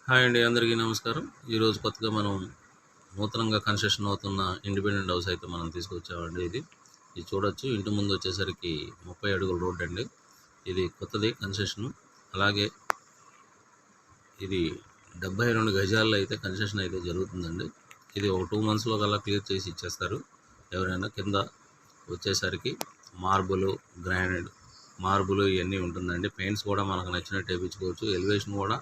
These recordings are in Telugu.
హాయ్ అండి, అందరికీ నమస్కారం. ఈరోజు కొత్తగా మనం నూతనంగా కన్స్ట్రక్షన్ అవుతున్న ఇండిపెండెంట్ హౌస్ అయితే మనం తీసుకొచ్చామండి. ఇది చూడొచ్చు. ఇంటి ముందు వచ్చేసరికి 30 అడుగుల రోడ్ అండి. ఇది కొత్తది కన్స్ట్రక్షన్. అలాగే ఇది 72 గజాల్లో అయితే కన్స్ట్రక్షన్ అయితే జరుగుతుందండి. ఇది ఒక 2 మంత్స్లో కల్లా క్లియర్ చేసి ఇచ్చేస్తారు ఎవరైనా. కింద వచ్చేసరికి గ్రానైట్ మార్బుల్ ఇవన్నీ ఉంటుందండి. పెయింట్స్ కూడా మనకు నచ్చినట్టు వేయించుకోవచ్చు. ఎలివేషన్ కూడా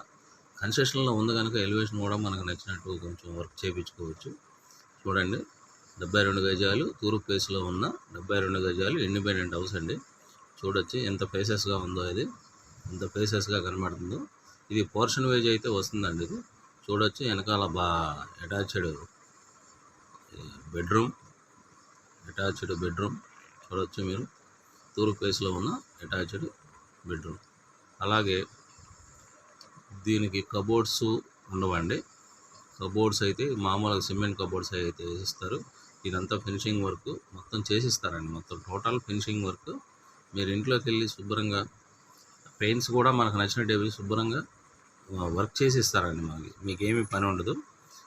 కన్స్ట్రక్షన్లో ఉంది కనుక ఎలివేషన్ కూడా మనకు నచ్చినట్టు కొంచెం వర్క్ చేయించుకోవచ్చు. చూడండి, 72 గజాలు తూర్పు ఫేస్లో ఉన్న 72 గజాలు ఇండిపెండెంట్ హౌస్ అండి. చూడొచ్చు ఎంత ఫేసెస్గా ఉందో, ఇది ఎంత ఫేసెస్గా కనబడుతుందో. ఇది పోర్షన్ వేజ్ అయితే వస్తుందండి. ఇది చూడొచ్చు. వెనకాల అటాచ్డ్ బెడ్రూమ్ చూడొచ్చు మీరు. తూర్పు ఫేస్లో ఉన్న అటాచ్డ్ బెడ్రూమ్. అలాగే దీనికి కబోర్డ్స్ ఉండవండి. కబోర్డ్స్ అయితే మామూలుగా సిమెంట్ కబోర్డ్స్ అయితే వేసిస్తారు. ఇదంతా ఫినిషింగ్ వర్క్ మొత్తం చేసిస్తారండి. మొత్తం టోటల్ ఫినిషింగ్ వర్క్. మీరు ఇంట్లోకి వెళ్ళి శుభ్రంగా పెయింట్స్ కూడా మనకు నచ్చినట్టు వేసి శుభ్రంగా వర్క్ చేసి ఇస్తారండి. మీకు ఏమీ పని ఉండదు.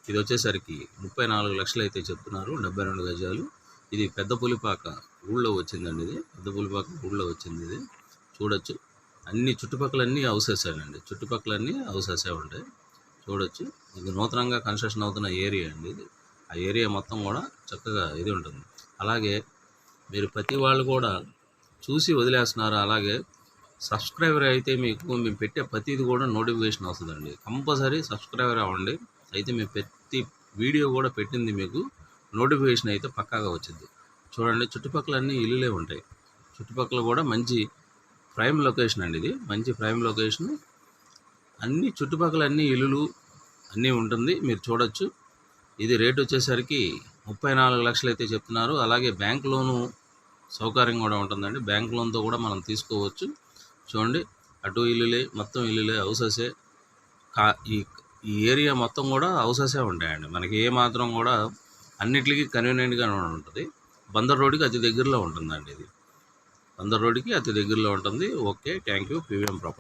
ఇది వచ్చేసరికి 34 లక్షలు అయితే చెప్తున్నారు. 72 గజాలు. ఇది పెద్ద పులిపాక ఊళ్ళో వచ్చిందండి. ఇది పెద్ద పులిపాక ఊళ్ళో వచ్చింది. ఇది చూడొచ్చు. చుట్టుపక్కలన్నీ హౌసెసేనండి. చుట్టుపక్కలన్నీ హౌసెసే ఉంటాయి. చూడొచ్చు. ఇది నూతనంగా కన్స్ట్రక్షన్ అవుతున్న ఏరియా అండి. ఇది ఆ ఏరియా మొత్తం కూడా చక్కగా ఇది ఉంటుంది. అలాగే మీరు ప్రతి వాళ్ళు కూడా చూసి వదిలేస్తున్నారు. అలాగే సబ్స్క్రైబర్ అయితే మేము పెట్టే ప్రతిది కూడా నోటిఫికేషన్ వస్తుందండి. కంపల్సరీ సబ్స్క్రైబర్ అవ్వండి. అయితే మేము ప్రతి వీడియో కూడా పెట్టింది మీకు నోటిఫికేషన్ అయితే పక్కాగా వచ్చింది. చూడండి, చుట్టుపక్కల అన్నీ ఇల్లులే ఉంటాయి. చుట్టుపక్కల కూడా మంచి ప్రైమ్ లొకేషన్ అండి. ఇది మంచి ప్రైమ్ లొకేషన్. చుట్టుపక్కల అన్ని ఇల్లులు అన్నీ ఉంటుంది. మీరు చూడొచ్చు. ఇది రేట్ వచ్చేసరికి 34 లక్షలు అయితే చెప్తున్నారు. అలాగే బ్యాంక్ లోను సౌకర్యం కూడా ఉంటుందండి. బ్యాంక్ లోన్తో కూడా మనం తీసుకోవచ్చు. చూడండి, అటు ఇల్లులే, మొత్తం ఇల్లులే, హౌసెసే. ఈ ఏరియా మొత్తం కూడా హౌసెసే ఉంటాయండి. మనకి ఏ మాత్రం కూడా అన్నిటికీ కన్వీనియంట్గా ఉంటుంది. బందర్ రోడ్డుకి అతి దగ్గరలో ఉంటుందండి. ఇది బందర్ రోడ్డుకి అతి దగ్గరలో ఉంటుంది. Okay, thank you. PVM property.